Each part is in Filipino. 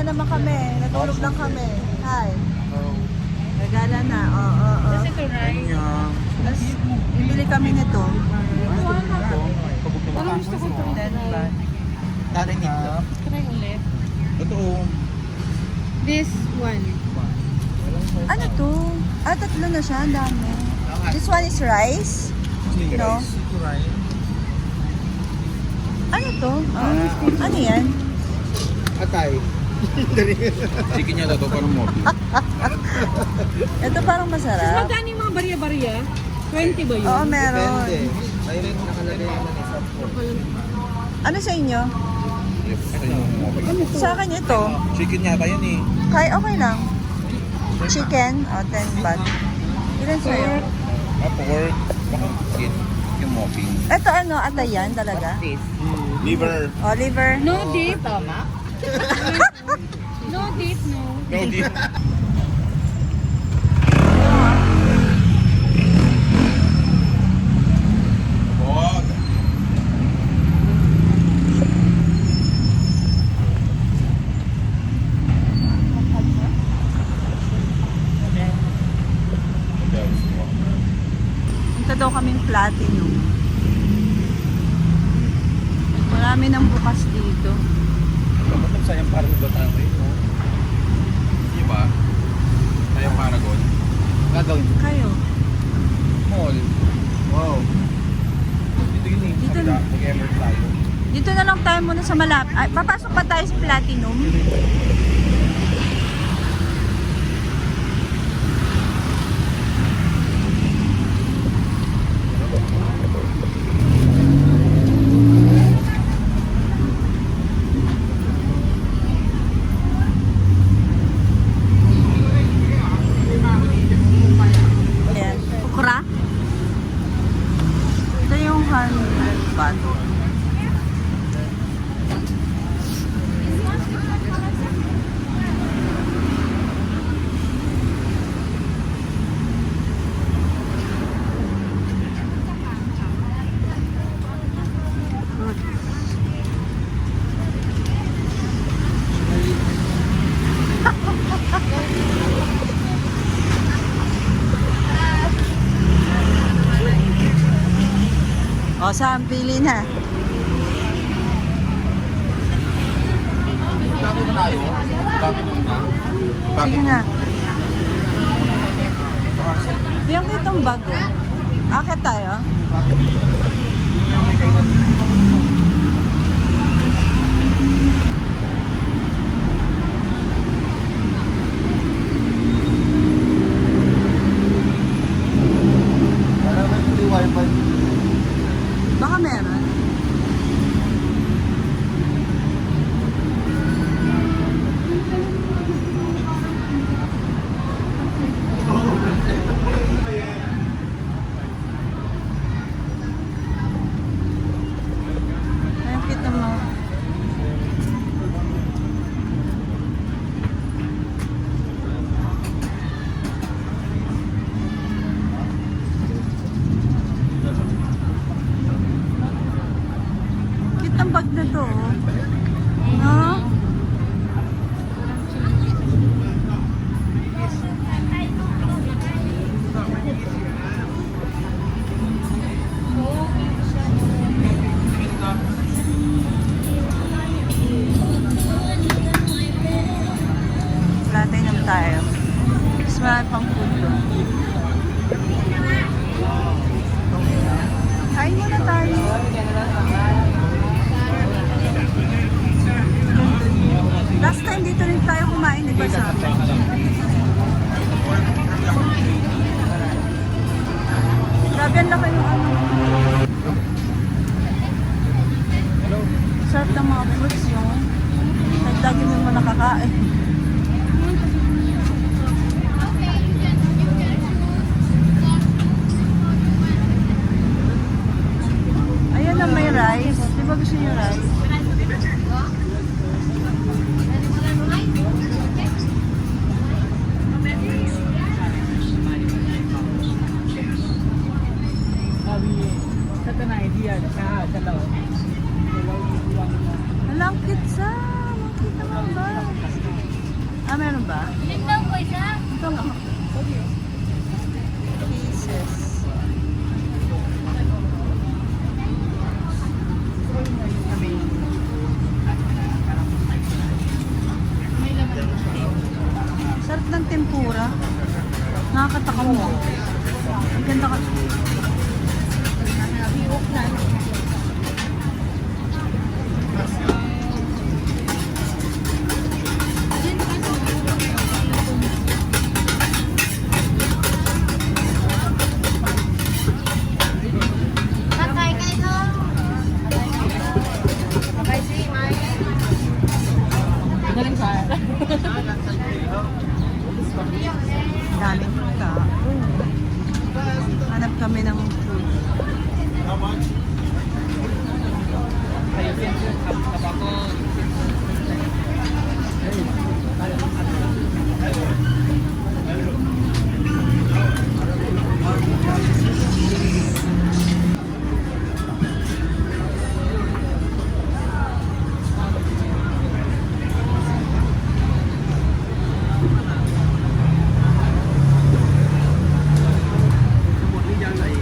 naman kami. Natulog lang kami. Hi. Regala na. Oo. Kasi ito, right? Tapos, bibili kami nito. Parang gusto ko ito. 10 baht. Narinig ko. Try ulit. Totoo. This one. Ano to? Tatlo na siya. Ang dami. This one is rice. No? Ano to? Ano yan? Atay. Sige niya daw, parang mo. Ito parang masarap. Magkano yung mga barya-barya? 20 ba yun? Oo, meron. Depende. Mayroon nakalagay naman isa po. Ano sa inyo? Sa akin ito. Chicken yata yan eh. Kaya okay lang. Chicken. 10 baht. Ilan sa'yo? Pork. Baka skin. Yung mopping. Ito ano, atay yan talaga? Liver. Oliver. No dip. Tama? No dip, no. No deal. Punta daw kaming Platinum. Marami nang bukas dito. Dapat nagsayang parang batang rin, no? Diba? Sayang Paragon. Gagawin. Kayo. Mall. Wow. Dito yun eh. Dito Dito na. mag-emerge tayo. Dito na lang tayo muna sa malapit. Ay, papasok pa tayo sa Platinum. Ayan. Okra. Ito yung 100 baht. O, saan pili na? Dami na tayo. Dami na. Sige na. Yung itong bago. Akit tayo. Baka meron. Ayun, kita mo. Kitang bag na to. No? Platinum tayo. Mas marami pang food doon. Kain muna tayo. Last time dito rin tayo kumain, di ba sa grabe ang laki yung ano. Sarap ng mga fruits yung nagdagi mo mo nakakain. Ayan na may rice. Di ba gusto niyo rice? Walang pizza. Makita mo ba? meron ba? Tingnan ko isa. Ito nga. Pieces. Sarap ng tempura. Nakakatakam mo. Ang ganda ka. Patay ka ito. Patay si Mike. Galing sa Daming ka. Hanap kami ng food.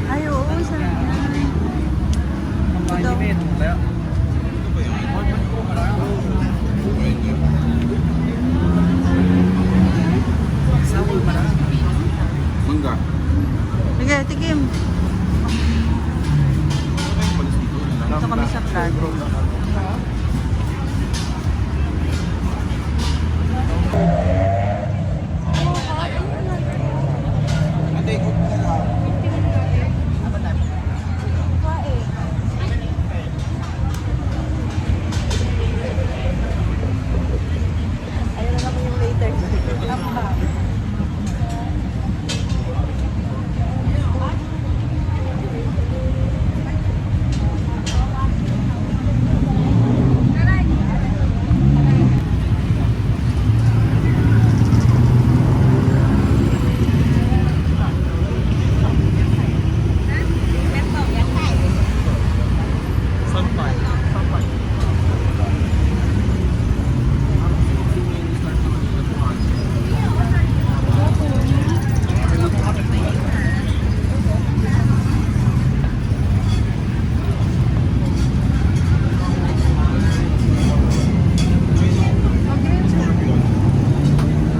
Ay, oo, sarap yan. Ito. Mangga. Sige, tikim. Dito kami sa plato. Ayun na naman yung later.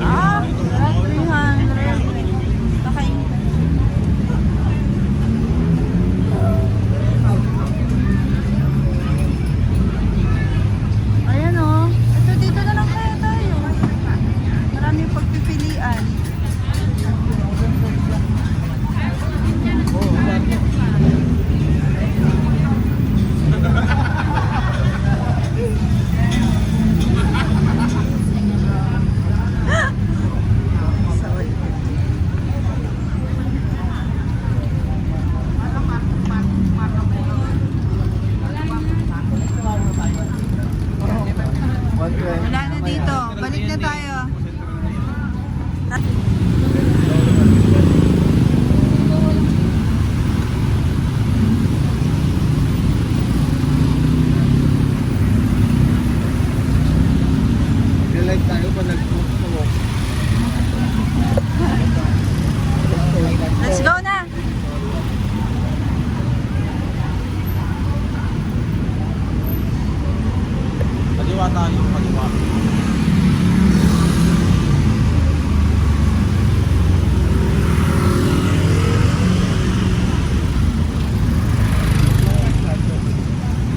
Ah, 300. Nakain. Ayan o. Ito dito na lang kaya tayo. Marami pagpipilian. Sorry. Wala na dito. Balik na tayo. Like tayo pa nag-walk. Let's go na. Kaliwa tayo, kaliwa.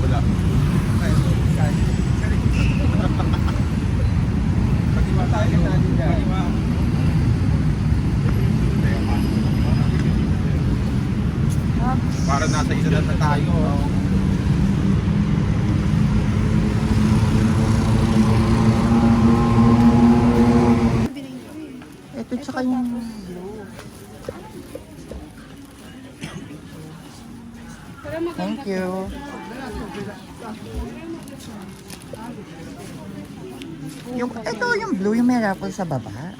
Wala. Kaliwa tayo, kaliwa. Para nasa isa na tayo. Ito tsaka yung thank you. Yung, ito yung blue, yung may raffle sa baba.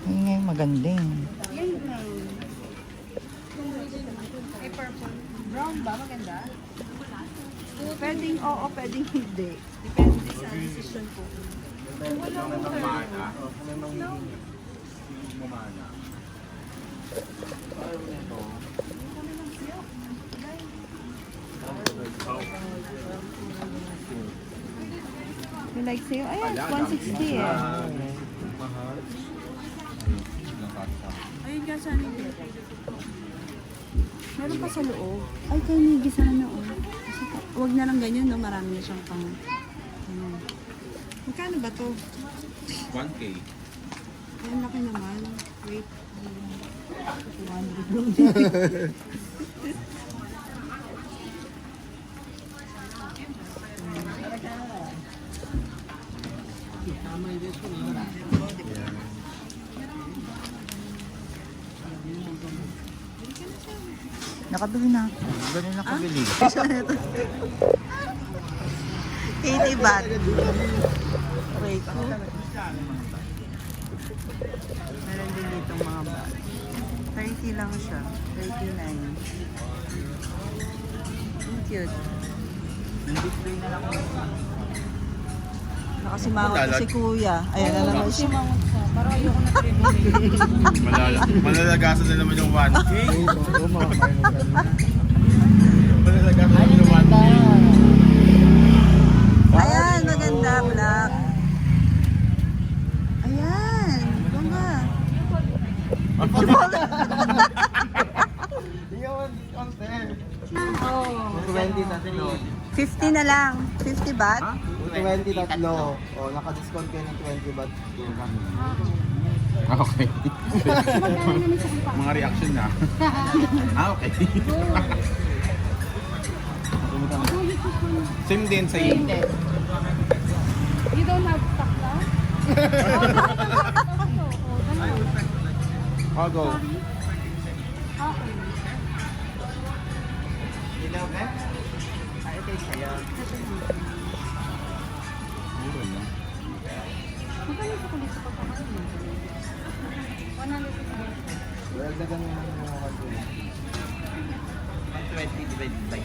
Yun nga yung magandang. Brown ba? Maganda? Pwedeng oo, pwedeng hindi. Depende sa decision ko. You like sa'yo? Ayan, 160 eh. Ayun ka sana yung meron pa sa loob. Ay, kay Niggy sana oh. Kasi, huwag na lang ganyan, no? Marami na siyang pang... Ano. Magkano ba to? 1K. Ayan, laki naman. Wait. 200 lang. Nakabili na. Ganun nakabili. 80 baht. Wait ko. Meron din dito mga baht. 30 lang siya. 39. Ang cute. Nakasimangot na si kuya. Ayan na naman siya. Malalagasan na naman yung 1K. Malalagasan na naman yung 1K. Ayan, maganda, black. Ayan, bunga. Oh. 20 tatlo. 50 na lang. 50 baht? 20 tatlo. O, naka-discount kayo ng 20 baht. Okay. Mga reaction na. Okay. Same din sa iyo. You don't have stock now? I'll go. Okay. Magkano sa kulit sa pagkakaroon? 100. Dagdagan mo ng mga 20 divided by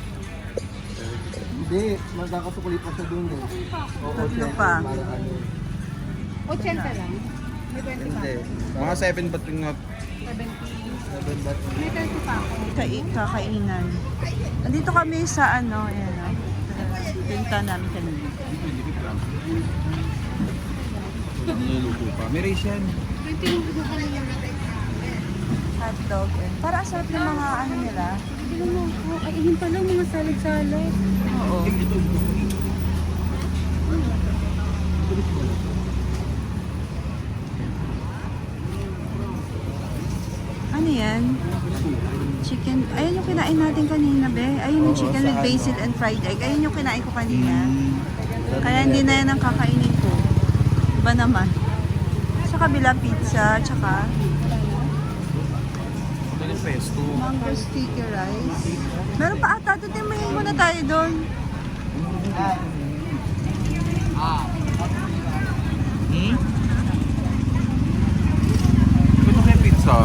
Hindi, magkakasukulit pa siya dun eh. Oo, Tatlo 20, pa. para ano. 80 lang. May 20 pa. Hindi. mga 7 baht yung not 70. 7 baht. May 30 pa ako. Kakainan. Nandito kami sa ano, ayan o. Pinta namin kanina. niluluto pa. May rice yan. 20 yung buka na yan. Hotdog. Para ang sarap ng mga ano nila. Hindi mo, ay yun pa lang mga salad-salad. Oo. Ano yan? Chicken. Ayun yung kinain natin kanina, be. Ayun yung chicken with basil and fried egg. Ayun yung kinain ko kanina. Kaya hindi na yan ang kakainin ko. Iba naman. Sa kabila, pizza, tsaka Pesto. mango sticky rice. Meron pa ata. Tutimingin muna tayo doon. Ito kaya pizza.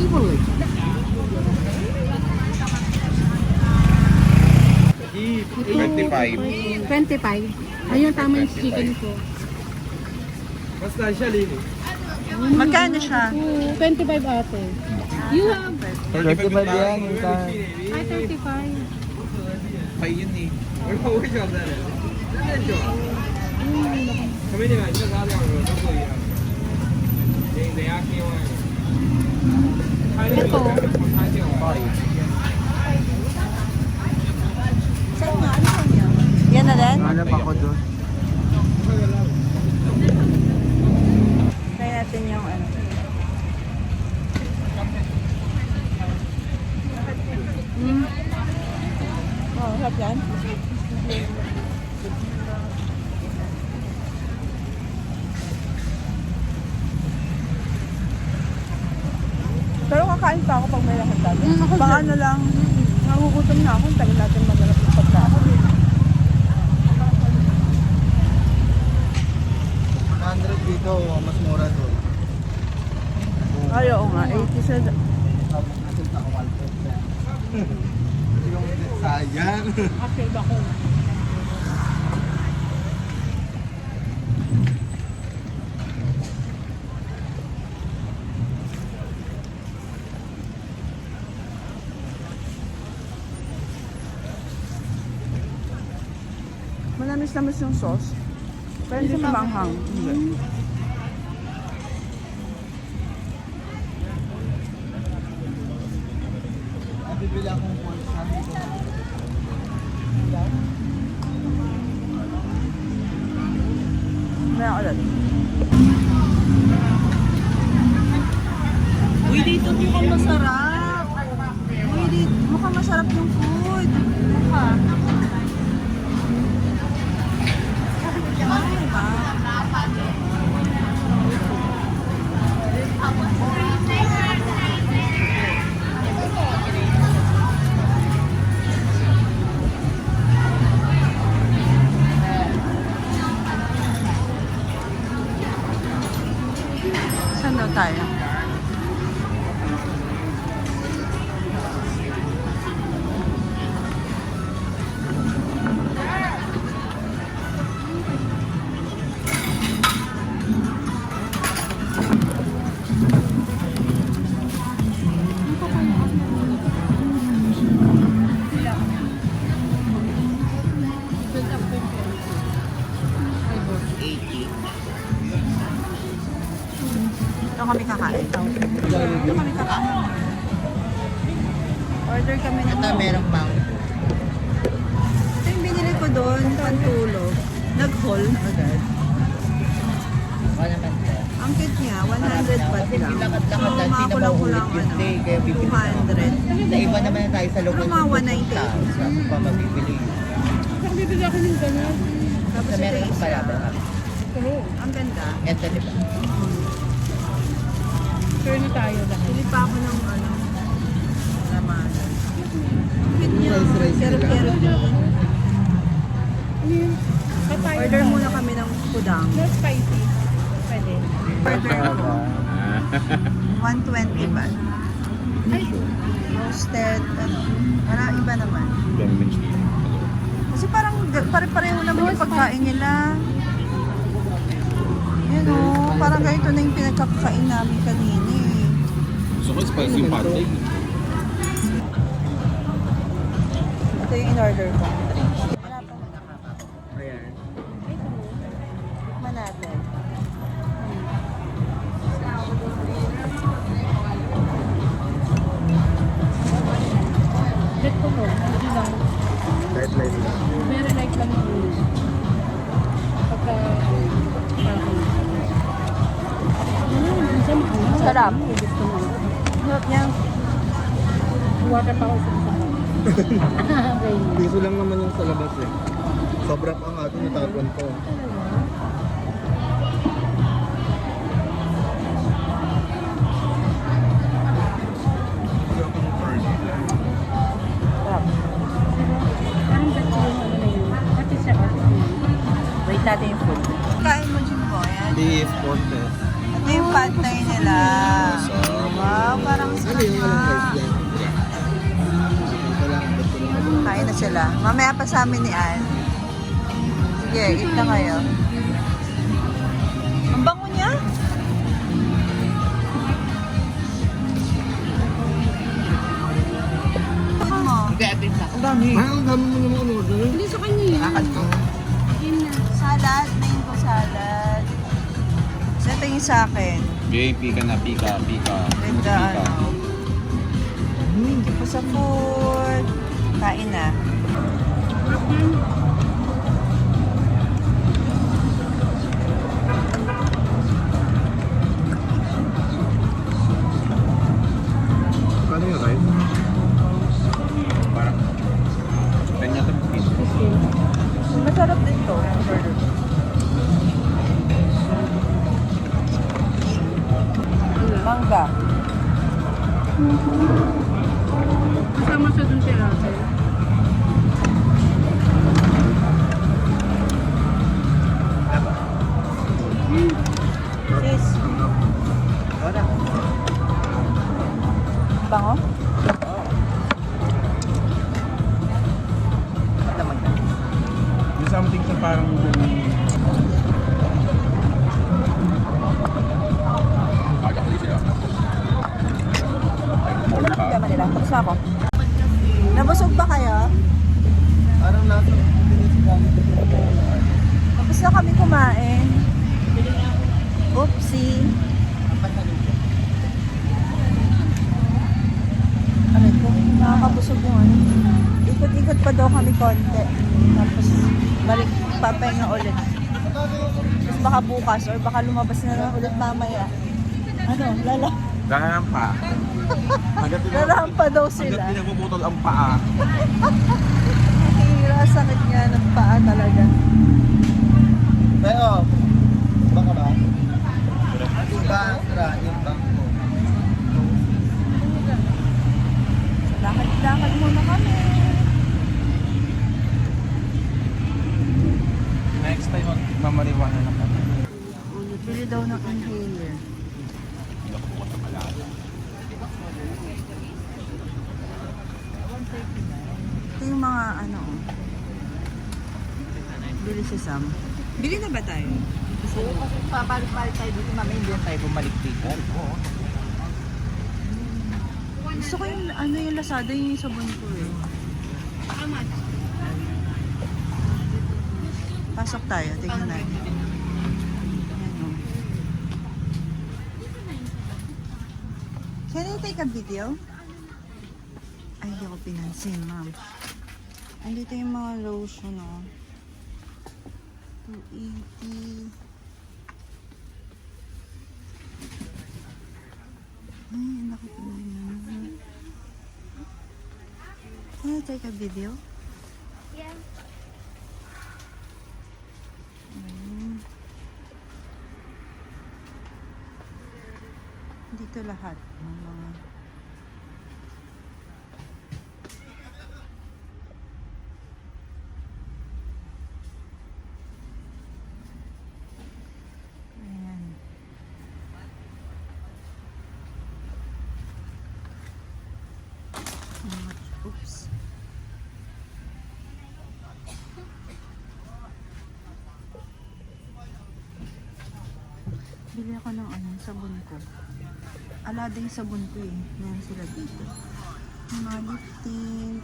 Ito, 25. 25. Ayun, tama yung chicken ko. Magkano siya? 25 ate. You have... 35 yan. Yung Ay, 35. Pay yun eh. Ito. Saan nga? Ano sa inyo? Yan na din? Hanap ako doon. Try natin yung ano. Oh, sarap yan. Pero kakain pa ako pag may lakad tayo. Baka ano lang, nagugutom na ako. Tagal natin maghanap ng pagkain. 100 dito, mas mura doon. Ay, oo nga. 80 sa... Sayang. After bako. Manamis-namis yung sauce. Pero hindi siya maanghang. Hindi. Bibili akong portion. Kaya ulit. Uy, dito mukhang masarap. Uy, mukhang masarap yung food. Mukha. Saan daw tayo? Ito kami kakain. Ito kami kakain. Order kami ng... Ito merong pang. Ito yung binili ko doon, pantulog. Nag-haul agad. Wala naman ito. Ang kit niya, 100 baht Kasi lang. pinakad-lakad dahil mga kulang-kulang pinamaulit yung day. Kaya bibili ka. 200. Sa iba naman na tayo sa Pero lokal. mga 190. Saan pa mabibili? Saan bibili ako ng ganun? Tapos Sa ito meron yung yung isa. palabra. Ang ganda. Ito di ba? Sure na tayo lahat. Pili pa ako ng ano, laman. Kit niya, Rice kero-kero. Patay. Order muna kami ng pudang. No spicy. Pwede. Order ako. 120 baht. Ay, Roasted, ano. Para iba naman. Kasi parang pare-pareho naman yung pagkain nila. Yan o, parang ganito na yung pinagkakain namin kanina eh. Gusto ko spicy pate. Ito yung in-order ko. Wala pa. Ayan. Tikman natin. let ko to. Hindi lang. Light lang. Very light lang yung ulo. Pagka... parang... Isa maangas. Sarap. Gusto mo. Sarap niya. Water pa ako sa isa. Okay. Piso lang naman yung sa labas eh. Sobrang ang ato natapon ko. Sarap. Parang dati yung ano na yun. Dati siya kasi. Wait natin yung food. Kain mo, Jimbo. Ayan. Beef, portes. Ito yung pad thai nila. Wow, parang Ano sarap yung walang rice na. yan? Ito lang, ito lang. Kain na sila. Mamaya pa sa amin ni Ann. Sige, eat na kayo. Ang bango niya. Eat mo. Ang dami. Ay, ang dami mo naman order. Hindi sa kanya yun. Lakad ko. Yun na. Salad, main ko salad. So, ito yung sa akin. Jay, pika na, pika. With the ano. Thank you po sa food. Kain na. Paano yung rice? Parang, kanya ito, piso. Masarap din to. Mangga. Kasama siya dun si Raquel. Sis. Wala. Mabango? May something sa parang... Problema nila. Tapos na ako. Nabusog ba kayo? Parang nasa pinisigamit. Tapos na kami kumain. Oopsie. Aray ko, nakakabusog yung ano. Ikot-ikot pa daw kami konti. Tapos balik, papahinga ulit. Tapos baka bukas or baka lumabas na lang ulit mamaya. Ano, lala. Ganang pa. Lalahan pa daw sila. Hanggat pinagpuputol ang paa. Hira, sakit nga ng paa talaga. Pero, baka ba? Iba, sira, yung bangko. Lakad-lakad muna kami. Next time, magmamariwana na kami. Bili daw ng inhaler. Ito yung mga ano. Bili si Sam. Bili na ba tayo? Oo, kasi pabalik-balik tayo dito, mami, hindi tayo bumalik dito. Oo. Gusto ko yung ano yung Lazada yung sabon ko eh. Pasok tayo, tingnan natin. Ayan, oh. Can I take a video? Ay, hindi ko pinansin, ma'am. Andito yung mga lotion, oh. 280. Ay, nakapinay naman. Can I take a video? Yeah. Dito lahat ng mga ayan. Oops. Bili ako ng ano, sabon ko. Alada yung sabon ko eh. Meron sila dito. Mga lip tint.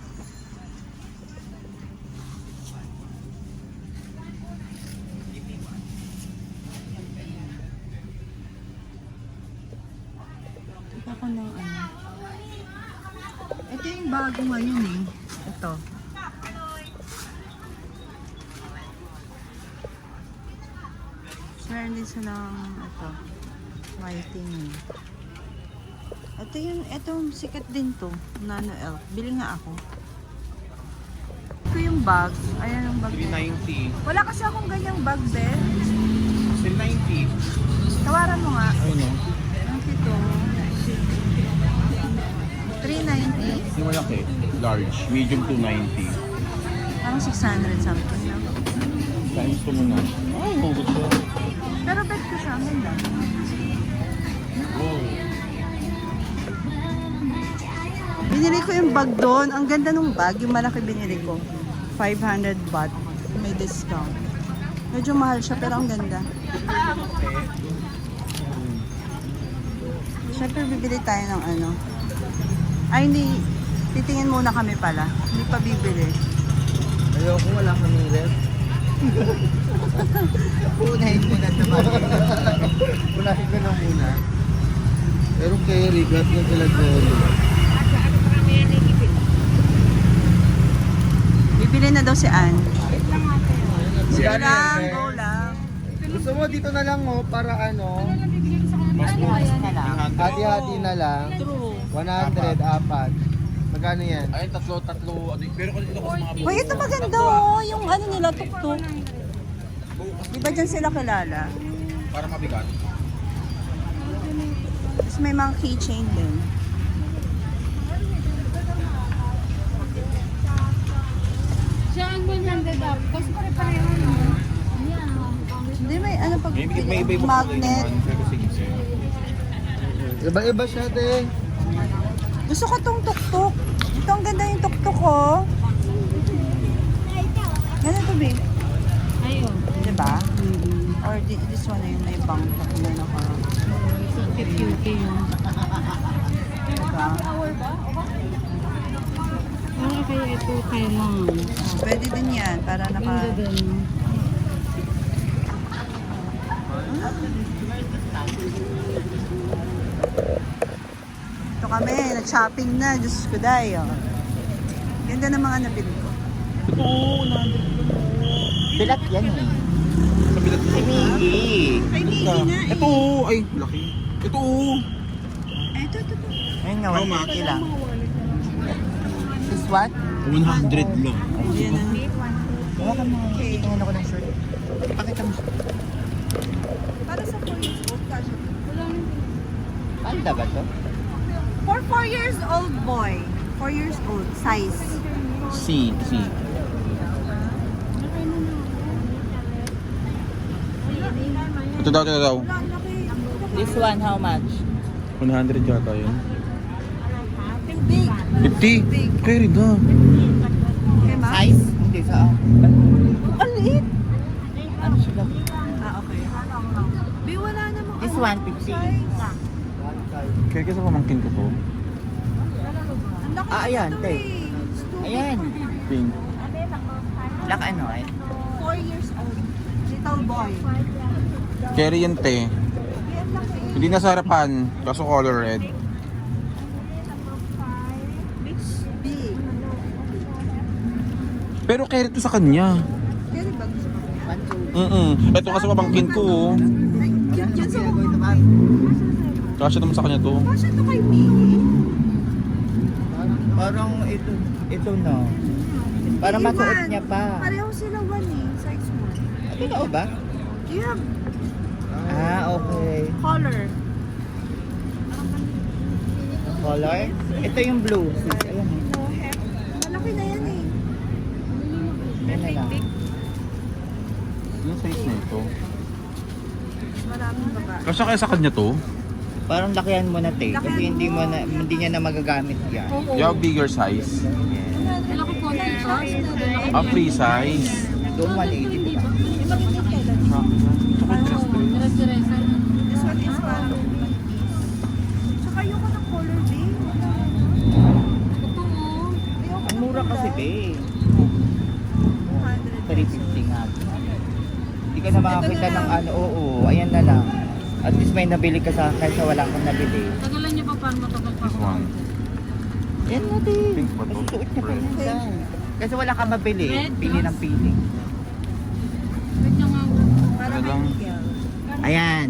Ito ako ng ano. Ito yung bago ngayon eh. Ito. Meron din silang ito. Whitening. Ito sikat din to. Nano Elf. Bili nga ako. Ito yung bag. Ayan yung bag. 390. Wala kasi akong ganyang bag, be. Still 90. Tawaran mo nga. Ayun o. Ang ito. 390. Yung malaki. Large. Medium 290. Parang 600 something na. Times ko muna. Ay, hugot ko. Pero bet ko siya. Ang ganda. Wow. Binili ko yung bag doon. Ang ganda nung bag. Yung malaki binili ko. 500 baht. May discount. Medyo mahal siya pero ang ganda. Siyempre bibili tayo ng ano. Ay hindi. Titingin muna kami pala. Hindi pa bibili. Ayoko, wala kaming ref. Unahin mo na naman. Unahin ko na muna. Pero kay Rigat na sila Glory. Bibili na daw si Ann. Sige Magkano lang, yan, go lang. Gusto mo dito na lang mo para ano, Mas mura na lang. hati-hati na lang. True. 100, apat. Magkano yan? Ay, tatlo. Ano, pero kung dito ko sa mga Uy, ito maganda oh. Yung ano nila, tuk-tuk. Di ba dyan sila kilala? para mabigat. Tapos may mga keychain din. Saan 100 up? Kasi pare-pareho naman. Ayan. Hindi, may ano pag May iba-iba magnet. Pero sige, sir. Iba-iba siya, te. Gusto ko tong tuktok. Ito ang ganda yung tuktok ko. Ganito, babe. Ayun. Diba? Or this one na yung may bang na naka. So, cute yun. Diba? Ah, kaya ito kailangan. Oh, pwede din yan para naka... Ganda din. Ito kami, nag-shopping na. Diyos ko dayo. Ganda ng mga nabili ko. Bilat yan eh. Sa bilat ko. Si Miggy. Ay, hindi na eh. Ito, ay, laki. Ito. Ito. Ayun nga, How 150 much? lang. This what? 100 lang. Yan na. Hawakan mo. Tingnan ako ng shirt. Pakita mo siya. Para sa 4 years old ka siya. Panda ba to? For 4 years old boy. 4 years old. Size. C. Ito daw. Wala, ang laki. This one, how much? 100 yata yun. Big. 50? Kaya rin na. Okay, ma? Size? Hindi, sa... Ang liit. Ano siya? Ah, okay. Bi, wala namang This ano, one, 50. size. Kaya kasi pamangkin ko to. Ang laki Ah, ayan, nito te. eh. Stupid. Ayan. Pink. Lak ano eh? 4 years old. Little boy. Carry yan te. Bi, ang laki. Hindi na sa harapan. Kaso color red. Big. Pero carry to sa kanya. Kaya ba gusto mo? Ito kasi pamangkin ko. Oh. Ay, cute yun sa mga. Kasya naman sa kanya to. Kasya to kay Miggy. Parang ito na. Para Iwan. masuot niya pa. Pareho sila 1 eh. Size 1. Totoo ba? You have Ah, okay. color. Color? Ito yung blue. Sis, ayan eh. Malaki na yan eh. Yan na lang. Yung size na ito. Maraming babae. Kasya kaya sa kanya to? Parang lakihan mo na te. Kasi Lakihan hindi mo. hindi niya na magagamit yan. Yeah, bigger size. Wala ko po na Free size. Doon 180 di ba? Yung magiging kailan? Tsaka dress. This one is parang Tsaka yung ko ng color B. Ang mura kasi be. 200. 350 nga. Hindi ka na makakita ng ano. Oo, ayan na lang. At least may nabili ka sa kaysa wala kang nabili. Tagalan niyo pa paano matagal pa This one. Yan natin. Pink ba to? Suot niya pa Red. yan. Kasi wala kang mabili. Red, Pili ng pili. Wait lang nga. Para Ano kay lang? Miguel. Ayan.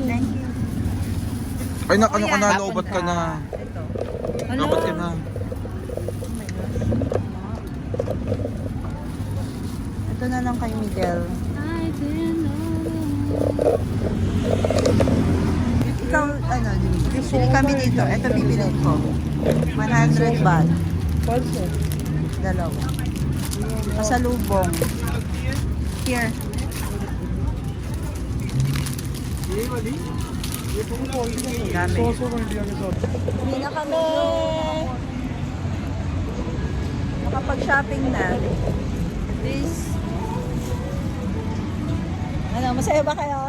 Thank you. Ay, ano ka yan. na? Lobat ka na. Ito. Lobat ka na. Ito na lang kay Miguel. I didn't know. Ikaw, ano, bili kami dito. Ito bibilin ko. 100 baht. Dalawa. Pasalubong. Here. Gamit. Uwi na kami. Nakapag-shopping na. This. Ano, masaya ba kayo?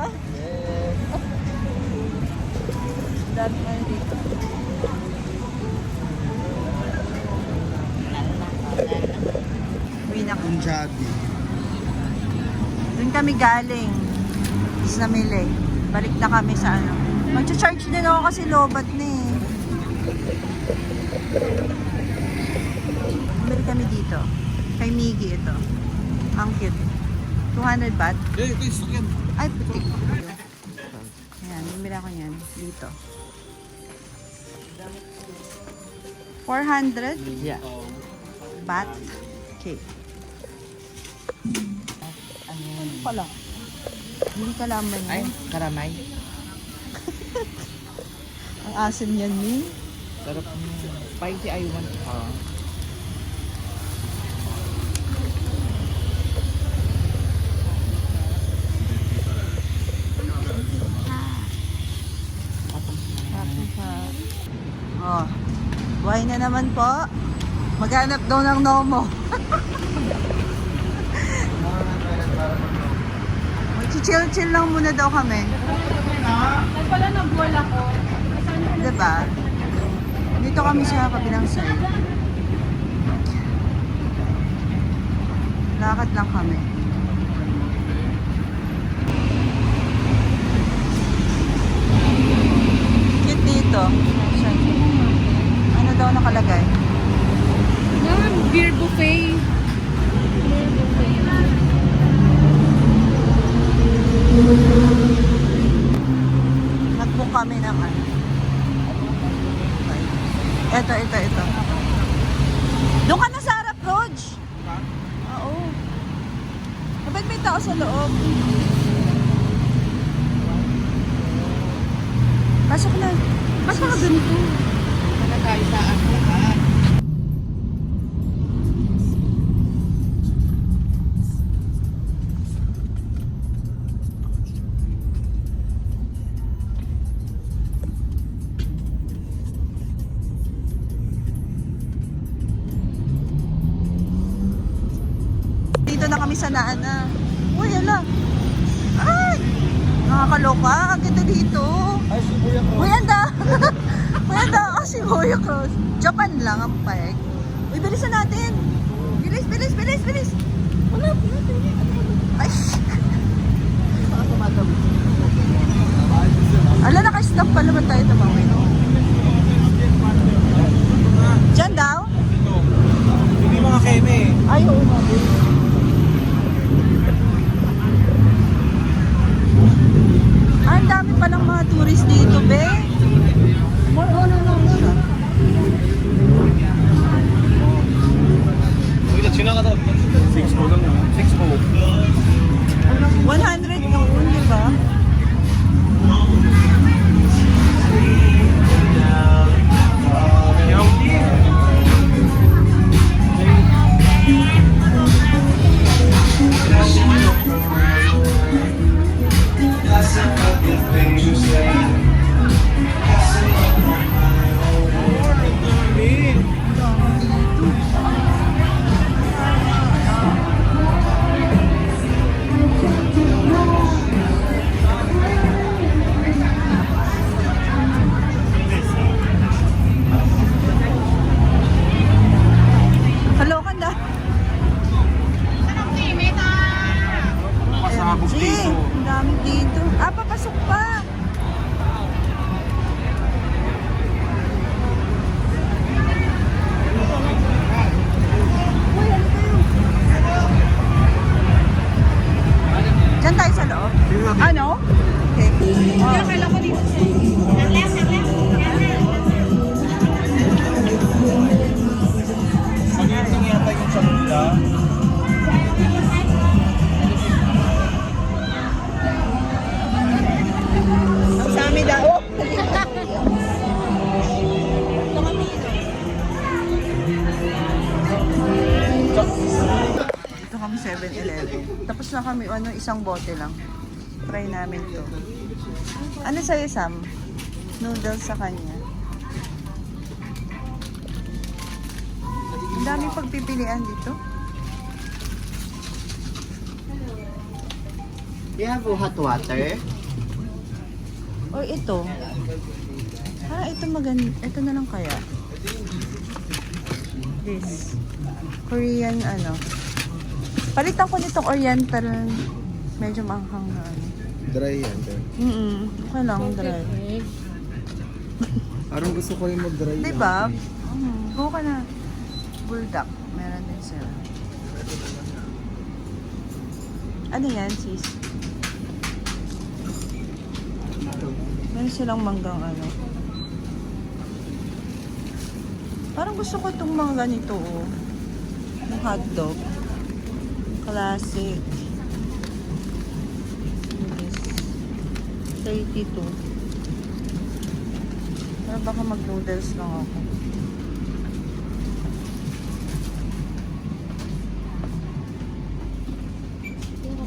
Dami na dito. Uwi na kami. Punjabi. Doon kami galing. Is namili. Balik na kami sa ano. Mag-charge din ako kasi lobat na eh. Bumili kami dito. Kay Miggy ito. Ang cute. 200 baht. Eh, guys, yan. Ay, putik. Ayan, bumili ako niyan. Dito. 400 Yeah. baht. Okay. Ano Pala. Hindi ka laman Ay, yun. karamay. Ang asim yan ni. Sarap niya. Spicy I want. Tapos sa... Oh. Buhay na naman po. Maghanap daw ng Nomo. Mag-chill-chill lang muna daw kami. Wala na buwal ako. Diba? Dito kami sa kabilang side. Lakad lang kami. Cute dito. Ano daw nakalagay? Beer buffet. Nag-book kami ng ano. Ito. Doon ka na sa harap, Rog. Oo. Kapag may tao sa loob. Pasok na. Ba't mga ganito? Nalagay sa ano lahat. Dito na kami sa Naana. Uy, ala. Ay! Nakakaloka. Ang ganda dito. Ay, si Kuya Cross. Uy, anda. Uy, anda. Oh, si Boya Cross. Japan lang ang paeg. Uy, bilisan natin. Bilis. Wala. Ay. Ala, naka-stop pa naman tayo tumawin. Diyan daw? Hindi mga keme. Ay, oo nga. Ang dami palang mga tourist dito, be. Sino ka to? 6 po lang. 6 po. 100 noon, di ba? Kalokan na. Pasabog Gee, dito. ang dami dito. Ah, papasok pa. Uy, ano kayo? Diyan tayo sa loob. Ano? Okay. Akala ko dito. Magiging yata yung sa nila. Ang sami daw. Oh! Dito kami 7-Eleven. Tapos na kami, isang bote lang. Try namin to. Ano sa'yo, Sam? Noodles sa kanya. Ang daming pagpipilian dito. You have hot water? Or ito. Ito maganda. Ito na lang kaya. This. Korean ano. Palitan ko nitong oriental. Medyo maanghang na ano. Dry yan. Dry. Okay lang, dry. Parang gusto ko rin mag-dry. Diba? Go ka na. Bulldog. Meron din sila. Ano yan, sis? Meron silang manggang ano. Parang gusto ko itong mga ganito, oh. Yung hotdog. Classic. Yes. 32. Pero baka mag-noodles lang ako.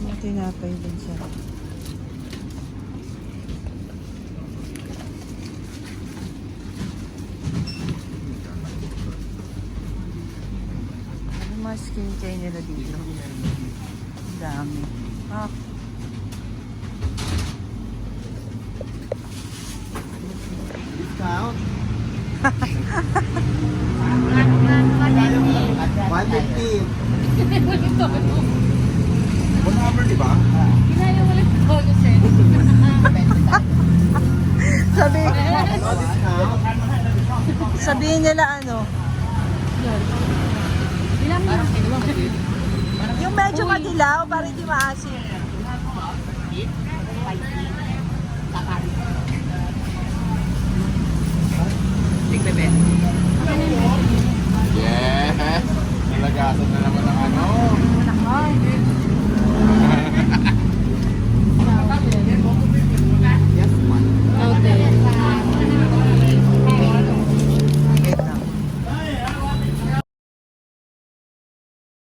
May tinapay din siya. Yung mga skincare nila dito. Ang dami. Ah, Discount. 150. One hour, di ba? sabi, No discount. sabihin nila ano, yung medyo madilaw para hindi maasim. Big bebe. Yes. Nalagasan na naman